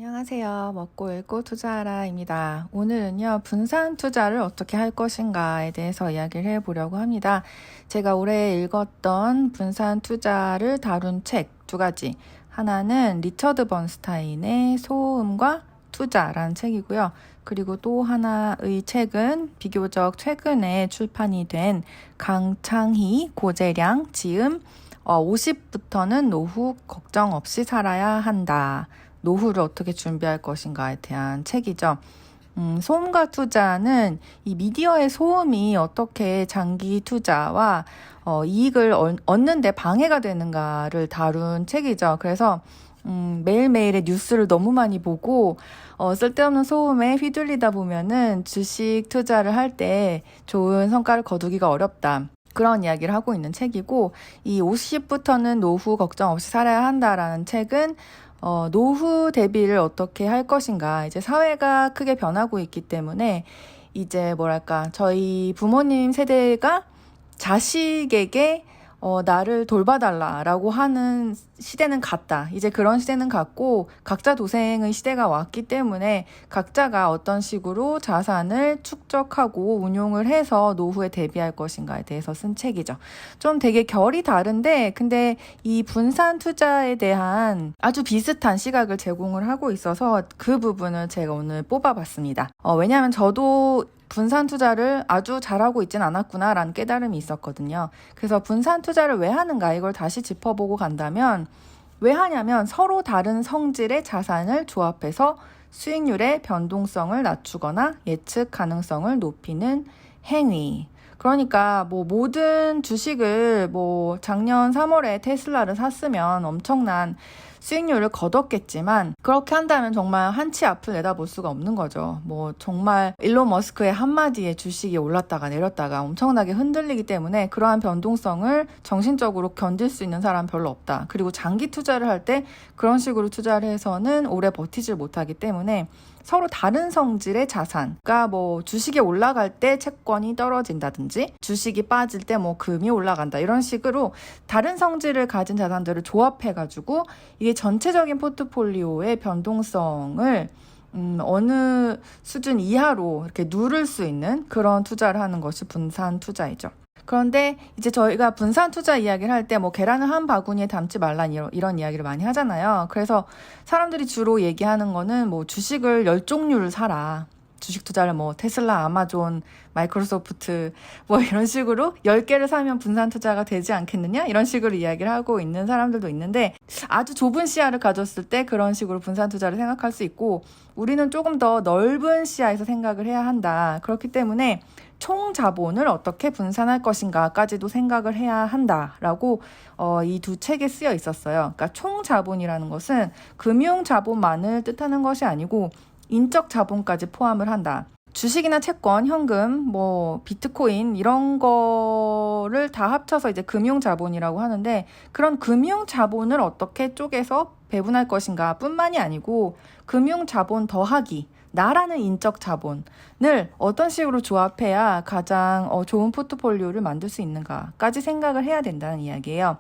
안녕하세요. 먹고 읽고 투자하라입니다. 오늘은요, 분산 투자를 어떻게 할 것인가에 대해서 이야기를 해보려고 합니다. 제가 올해 읽었던 분산 투자를 다룬 책 두 가지. 하나는 리처드 번스타인의 소음과 투자라는 책이고요. 그리고 또 하나의 책은 비교적 최근에 출판이 된 강창희, 고재량, 지음 50부터는 노후 걱정 없이 살아야 한다. 노후를 어떻게 준비할 것인가에 대한 책이죠. 소음과 투자는 이 미디어의 소음이 어떻게 장기 투자와 이익을 얻는 데 방해가 되는가를 다룬 책이죠. 그래서 매일매일의 뉴스를 너무 많이 보고 쓸데없는 소음에 휘둘리다 보면은 주식 투자를 할 때 좋은 성과를 거두기가 어렵다. 그런 이야기를 하고 있는 책이고, 이 50부터는 노후 걱정 없이 살아야 한다라는 책은 노후 대비를 어떻게 할 것인가. 이제 사회가 크게 변하고 있기 때문에 이제 저희 부모님 세대가 자식에게 나를 돌봐달라라고 하는 시대는 갔다. 이제 그런 시대는 갔고 각자 도생의 시대가 왔기 때문에 각자가 어떤 식으로 자산을 축적하고 운용을 해서 노후에 대비할 것인가에 대해서 쓴 책이죠. 좀 되게 결이 다른데 근데 이 분산 투자에 대한 아주 비슷한 시각을 제공을 하고 있어서 그 부분을 제가 오늘 뽑아봤습니다. 왜냐하면 저도 분산 투자를 아주 잘하고 있진 않았구나라는 깨달음이 있었거든요. 그래서 분산 투자를 왜 하는가 이걸 다시 짚어보고 간다면 왜 하냐면 서로 다른 성질의 자산을 조합해서 수익률의 변동성을 낮추거나 예측 가능성을 높이는 행위. 그러니까 모든 주식을 작년 3월에 테슬라를 샀으면 엄청난 수익률을 거뒀겠지만 그렇게 한다면 정말 한치 앞을 내다볼 수가 없는 거죠. 정말 일론 머스크의 한마디에 주식이 올랐다가 내렸다가 엄청나게 흔들리기 때문에 그러한 변동성을 정신적으로 견딜 수 있는 사람 별로 없다. 그리고 장기 투자를 할 때 그런 식으로 투자를 해서는 오래 버티질 못하기 때문에 서로 다른 성질의 자산, 그러니까 주식이 올라갈 때 채권이 떨어진다든지 주식이 빠질 때 금이 올라간다 이런 식으로 다른 성질을 가진 자산들을 조합해가지고 이게 전체적인 포트폴리오의 변동성을 어느 수준 이하로 이렇게 누를 수 있는 그런 투자를 하는 것이 분산 투자이죠. 그런데 이제 저희가 분산 투자 이야기를 할 때 계란을 한 바구니에 담지 말라 이런 이야기를 많이 하잖아요. 그래서 사람들이 주로 얘기하는 거는 주식을 10종류를 사라. 주식 투자를 테슬라, 아마존, 마이크로소프트 이런 식으로 10개를 사면 분산 투자가 되지 않겠느냐? 이런 식으로 이야기를 하고 있는 사람들도 있는데 아주 좁은 시야를 가졌을 때 그런 식으로 분산 투자를 생각할 수 있고 우리는 조금 더 넓은 시야에서 생각을 해야 한다. 그렇기 때문에 총 자본을 어떻게 분산할 것인가까지도 생각을 해야 한다라고 이 두 책에 쓰여 있었어요. 그러니까 총 자본이라는 것은 금융 자본만을 뜻하는 것이 아니고 인적 자본까지 포함을 한다. 주식이나 채권, 현금, 비트코인 이런 거를 다 합쳐서 이제 금융 자본이라고 하는데 그런 금융 자본을 어떻게 쪼개서 배분할 것인가 뿐만이 아니고 금융 자본 더하기 나라는 인적 자본을 어떤 식으로 조합해야 가장 좋은 포트폴리오를 만들 수 있는가까지 생각을 해야 된다는 이야기예요.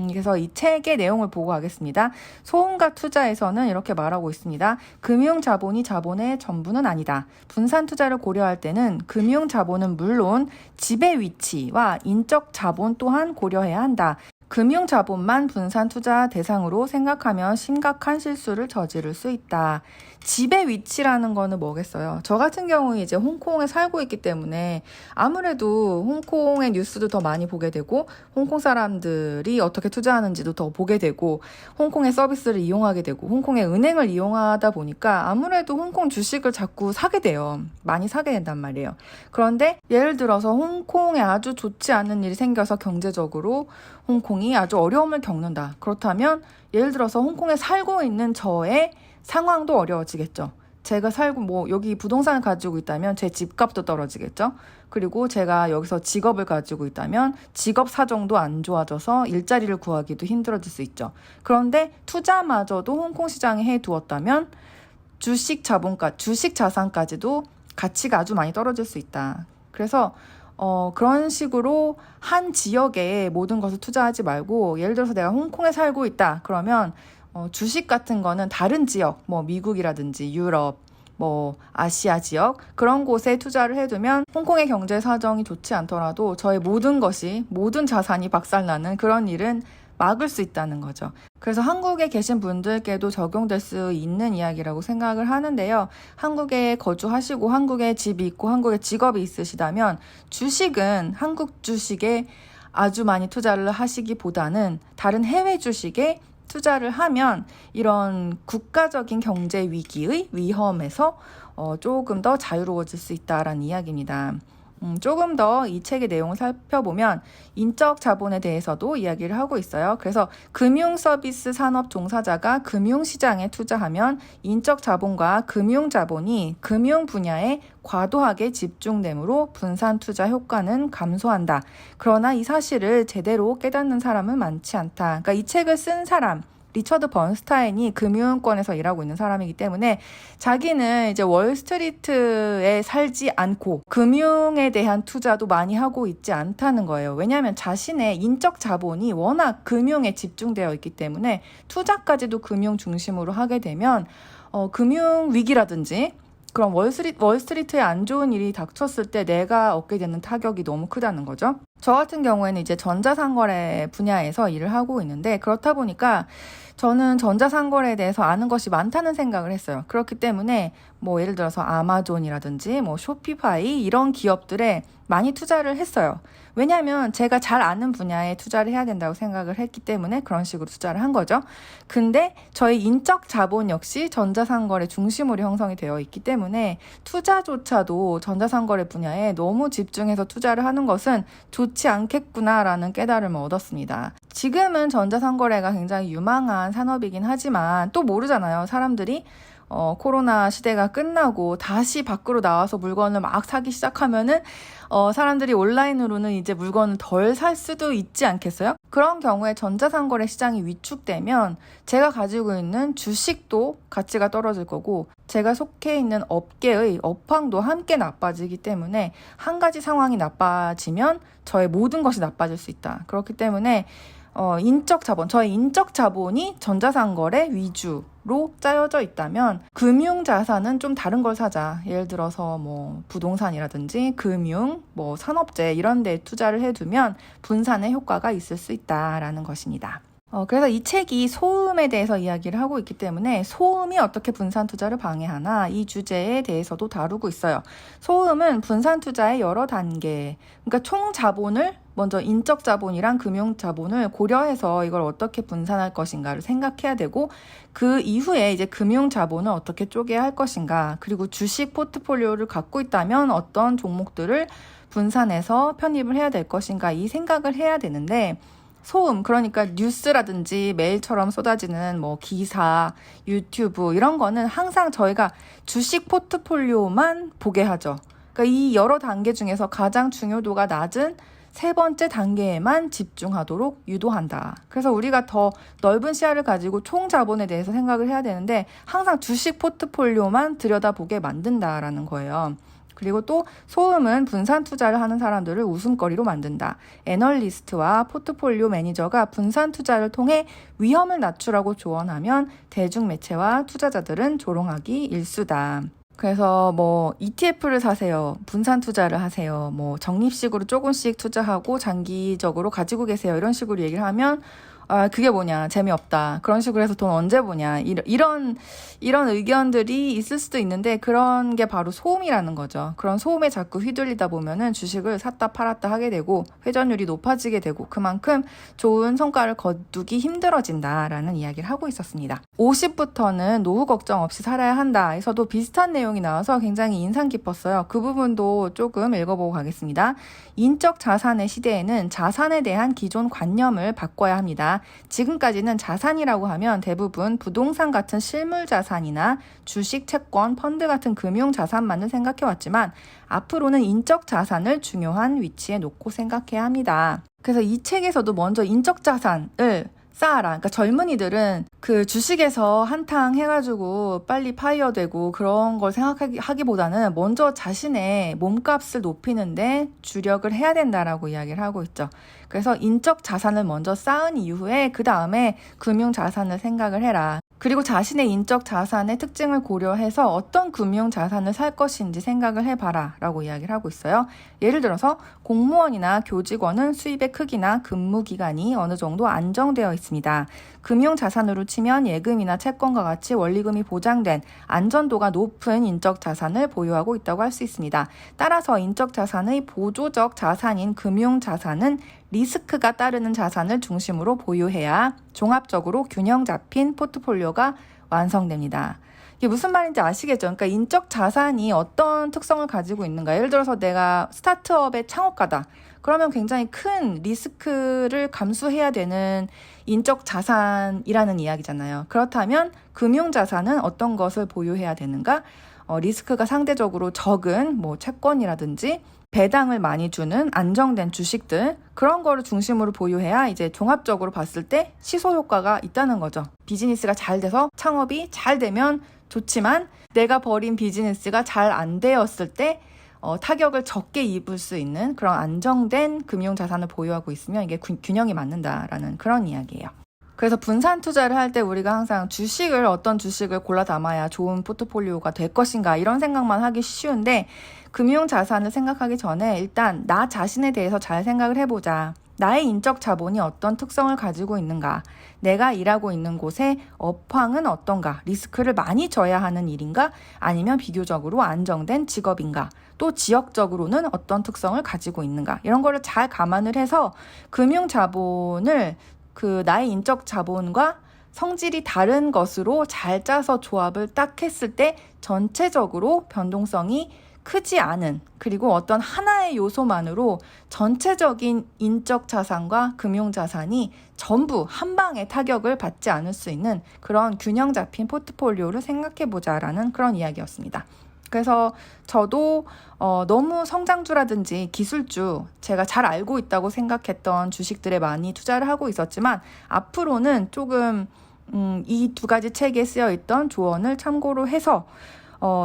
그래서 이 책의 내용을 보고 가겠습니다. 소음과 투자에서는 이렇게 말하고 있습니다. 금융 자본이 자본의 전부는 아니다. 분산 투자를 고려할 때는 금융 자본은 물론 지배 위치와 인적 자본 또한 고려해야 한다. 금융 자본만 분산 투자 대상으로 생각하면 심각한 실수를 저지를 수 있다. 지배 위치라는 거는 뭐겠어요? 저 같은 경우에 이제 홍콩에 살고 있기 때문에 아무래도 홍콩의 뉴스도 더 많이 보게 되고 홍콩 사람들이 어떻게 투자하는지도 더 보게 되고 홍콩의 서비스를 이용하게 되고 홍콩의 은행을 이용하다 보니까 아무래도 홍콩 주식을 자꾸 사게 돼요. 많이 사게 된단 말이에요. 그런데 예를 들어서 홍콩에 아주 좋지 않은 일이 생겨서 경제적으로 홍콩이 아주 어려움을 겪는다. 그렇다면 예를 들어서 홍콩에 살고 있는 저의 상황도 어려워지겠죠. 제가 살고 여기 부동산을 가지고 있다면 제 집값도 떨어지겠죠. 그리고 제가 여기서 직업을 가지고 있다면 직업 사정도 안 좋아져서 일자리를 구하기도 힘들어질 수 있죠. 그런데 투자마저도 홍콩 시장에 해두었다면 주식 자산까지도 가치가 아주 많이 떨어질 수 있다. 그래서 그런 식으로 한 지역에 모든 것을 투자하지 말고 예를 들어서 내가 홍콩에 살고 있다. 그러면 주식 같은 거는 다른 지역, 뭐 미국이라든지 유럽, 뭐 아시아 지역 그런 곳에 투자를 해두면 홍콩의 경제 사정이 좋지 않더라도 저의 모든 자산이 박살나는 그런 일은 막을 수 있다는 거죠. 그래서 한국에 계신 분들께도 적용될 수 있는 이야기라고 생각을 하는데요. 한국에 거주하시고 한국에 집이 있고 한국에 직업이 있으시다면 주식은 한국 주식에 아주 많이 투자를 하시기보다는 다른 해외 주식에 투자를 하면 이런 국가적인 경제 위기의 위험에서 조금 더 자유로워질 수 있다라는 이야기입니다. 조금 더 이 책의 내용을 살펴보면 인적 자본에 대해서도 이야기를 하고 있어요. 그래서 금융 서비스 산업 종사자가 금융시장에 투자하면 인적 자본과 금융 자본이 금융 분야에 과도하게 집중되므로 분산 투자 효과는 감소한다. 그러나 이 사실을 제대로 깨닫는 사람은 많지 않다. 그러니까 이 책을 쓴 사람, 리처드 번스타인이 금융권에서 일하고 있는 사람이기 때문에 자기는 이제 월스트리트에 살지 않고 금융에 대한 투자도 많이 하고 있지 않다는 거예요. 왜냐하면 자신의 인적 자본이 워낙 금융에 집중되어 있기 때문에 투자까지도 금융 중심으로 하게 되면 금융 위기라든지 그럼 월스트리트에 안 좋은 일이 닥쳤을 때 내가 얻게 되는 타격이 너무 크다는 거죠. 저 같은 경우에는 이제 전자상거래 분야에서 일을 하고 있는데 그렇다 보니까 저는 전자상거래에 대해서 아는 것이 많다는 생각을 했어요. 그렇기 때문에 뭐 예를 들어서 아마존이라든지 뭐 쇼피파이 이런 기업들에 많이 투자를 했어요. 왜냐하면 제가 잘 아는 분야에 투자를 해야 된다고 생각을 했기 때문에 그런 식으로 투자를 한 거죠. 근데 저희 인적 자본 역시 전자상거래 중심으로 형성이 되어 있기 때문에 투자조차도 전자상거래 분야에 너무 집중해서 투자를 하는 것은 좋지 않겠구나라는 깨달음을 얻었습니다. 지금은 전자상거래가 굉장히 유망한 산업이긴 하지만 또 모르잖아요. 사람들이 코로나 시대가 끝나고 다시 밖으로 나와서 물건을 막 사기 시작하면은 사람들이 온라인으로는 이제 물건을 덜 살 수도 있지 않겠어요? 그런 경우에 전자상거래 시장이 위축되면 제가 가지고 있는 주식도 가치가 떨어질 거고 제가 속해 있는 업계의 업황도 함께 나빠지기 때문에 한 가지 상황이 나빠지면 저의 모든 것이 나빠질 수 있다. 그렇기 때문에 저의 인적 자본이 전자상거래 위주로 짜여져 있다면 금융자산은 좀 다른 걸 사자. 예를 들어서 뭐 부동산이라든지 금융, 뭐 산업재 이런 데 투자를 해두면 분산의 효과가 있을 수 있다라는 것입니다. 그래서 이 책이 소음에 대해서 이야기를 하고 있기 때문에 소음이 어떻게 분산 투자를 방해하나 이 주제에 대해서도 다루고 있어요. 소음은 분산 투자의 여러 단계, 그러니까 총 자본을 먼저 인적 자본이랑 금융 자본을 고려해서 이걸 어떻게 분산할 것인가를 생각해야 되고 그 이후에 이제 금융 자본을 어떻게 쪼개야 할 것인가, 그리고 주식 포트폴리오를 갖고 있다면 어떤 종목들을 분산해서 편입을 해야 될 것인가 이 생각을 해야 되는데 소음, 그러니까 뉴스라든지 메일처럼 쏟아지는 뭐 기사, 유튜브 이런 거는 항상 저희가 주식 포트폴리오만 보게 하죠. 그러니까 이 여러 단계 중에서 가장 중요도가 낮은 세 번째 단계에만 집중하도록 유도한다. 그래서 우리가 더 넓은 시야를 가지고 총 자본에 대해서 생각을 해야 되는데 항상 주식 포트폴리오만 들여다보게 만든다라는 거예요. 그리고 또 소음은 분산 투자를 하는 사람들을 웃음거리로 만든다. 애널리스트와 포트폴리오 매니저가 분산 투자를 통해 위험을 낮추라고 조언하면 대중매체와 투자자들은 조롱하기 일쑤다. 그래서 뭐 ETF를 사세요. 분산 투자를 하세요. 뭐 적립식으로 조금씩 투자하고 장기적으로 가지고 계세요. 이런 식으로 얘기를 하면 그게 뭐냐, 재미없다, 그런 식으로 해서 돈 언제 보냐, 이런 의견들이 있을 수도 있는데 그런 게 바로 소음이라는 거죠. 그런 소음에 자꾸 휘둘리다 보면은 주식을 샀다 팔았다 하게 되고 회전율이 높아지게 되고 그만큼 좋은 성과를 거두기 힘들어진다라는 이야기를 하고 있었습니다. 50부터는 노후 걱정 없이 살아야 한다 에서도 비슷한 내용이 나와서 굉장히 인상 깊었어요. 그 부분도 조금 읽어보고 가겠습니다. 인적 자산의 시대에는 자산에 대한 기존 관념을 바꿔야 합니다. 지금까지는 자산이라고 하면 대부분 부동산 같은 실물 자산이나 주식, 채권, 펀드 같은 금융 자산만을 생각해왔지만 앞으로는 인적 자산을 중요한 위치에 놓고 생각해야 합니다. 그래서 이 책에서도 먼저 인적 자산을 쌓아라. 그러니까 젊은이들은 그 주식에서 한탕 해가지고 빨리 파이어 되고 그런 걸 생각하기보다는 먼저 자신의 몸값을 높이는데 주력을 해야 된다라고 이야기를 하고 있죠. 그래서 인적 자산을 먼저 쌓은 이후에 그 다음에 금융 자산을 생각을 해라. 그리고 자신의 인적 자산의 특징을 고려해서 어떤 금융 자산을 살 것인지 생각을 해봐라 라고 이야기를 하고 있어요. 예를 들어서 공무원이나 교직원은 수입의 크기나 근무 기간이 어느 정도 안정되어 있습니다. 금융 자산으로 치면 예금이나 채권과 같이 원리금이 보장된 안전도가 높은 인적 자산을 보유하고 있다고 할 수 있습니다. 따라서 인적 자산의 보조적 자산인 금융 자산은 리스크가 따르는 자산을 중심으로 보유해야 종합적으로 균형 잡힌 포트폴리오가 완성됩니다. 이게 무슨 말인지 아시겠죠? 그러니까 인적 자산이 어떤 특성을 가지고 있는가? 예를 들어서 내가 스타트업의 창업가다. 그러면 굉장히 큰 리스크를 감수해야 되는 인적 자산이라는 이야기잖아요. 그렇다면 금융 자산은 어떤 것을 보유해야 되는가? 리스크가 상대적으로 적은 채권이라든지 배당을 많이 주는 안정된 주식들, 그런 거를 중심으로 보유해야 이제 종합적으로 봤을 때 시소 효과가 있다는 거죠. 비즈니스가 잘 돼서 창업이 잘 되면 좋지만 내가 벌인 비즈니스가 잘 안 되었을 때 타격을 적게 입을 수 있는 그런 안정된 금융 자산을 보유하고 있으면 이게 균형이 맞는다라는 그런 이야기예요. 그래서 분산 투자를 할 때 우리가 항상 어떤 주식을 골라 담아야 좋은 포트폴리오가 될 것인가 이런 생각만 하기 쉬운데, 금융 자산을 생각하기 전에 일단 나 자신에 대해서 잘 생각을 해보자. 나의 인적 자본이 어떤 특성을 가지고 있는가? 내가 일하고 있는 곳의 업황은 어떤가? 리스크를 많이 져야 하는 일인가? 아니면 비교적으로 안정된 직업인가? 또 지역적으로는 어떤 특성을 가지고 있는가? 이런 거를 잘 감안을 해서 금융 자본을 나의 인적 자본과 성질이 다른 것으로 잘 짜서 조합을 딱 했을 때 전체적으로 변동성이 크지 않은, 그리고 어떤 하나의 요소만으로 전체적인 인적 자산과 금융 자산이 전부 한 방에 타격을 받지 않을 수 있는 그런 균형 잡힌 포트폴리오를 생각해 보자라는 그런 이야기였습니다. 그래서 저도 너무 성장주라든지 기술주, 제가 잘 알고 있다고 생각했던 주식들에 많이 투자를 하고 있었지만, 앞으로는 조금 이 두 가지 책에 쓰여 있던 조언을 참고로 해서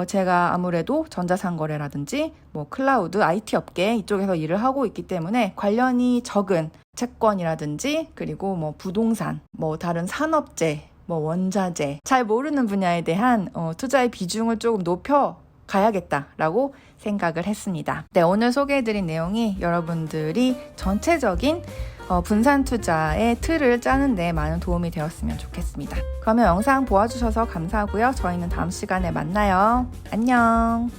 제가 아무래도 전자상거래라든지 클라우드, IT 업계 이쪽에서 일을 하고 있기 때문에 관련이 적은 채권이라든지 그리고 부동산, 다른 산업재, 원자재, 잘 모르는 분야에 대한 투자의 비중을 조금 높여 가야겠다라고 생각을 했습니다. 네, 오늘 소개해드린 내용이 여러분들이 전체적인 분산 투자의 틀을 짜는 데 많은 도움이 되었으면 좋겠습니다. 그러면 영상 보아주셔서 감사하고요. 저희는 다음 시간에 만나요. 안녕.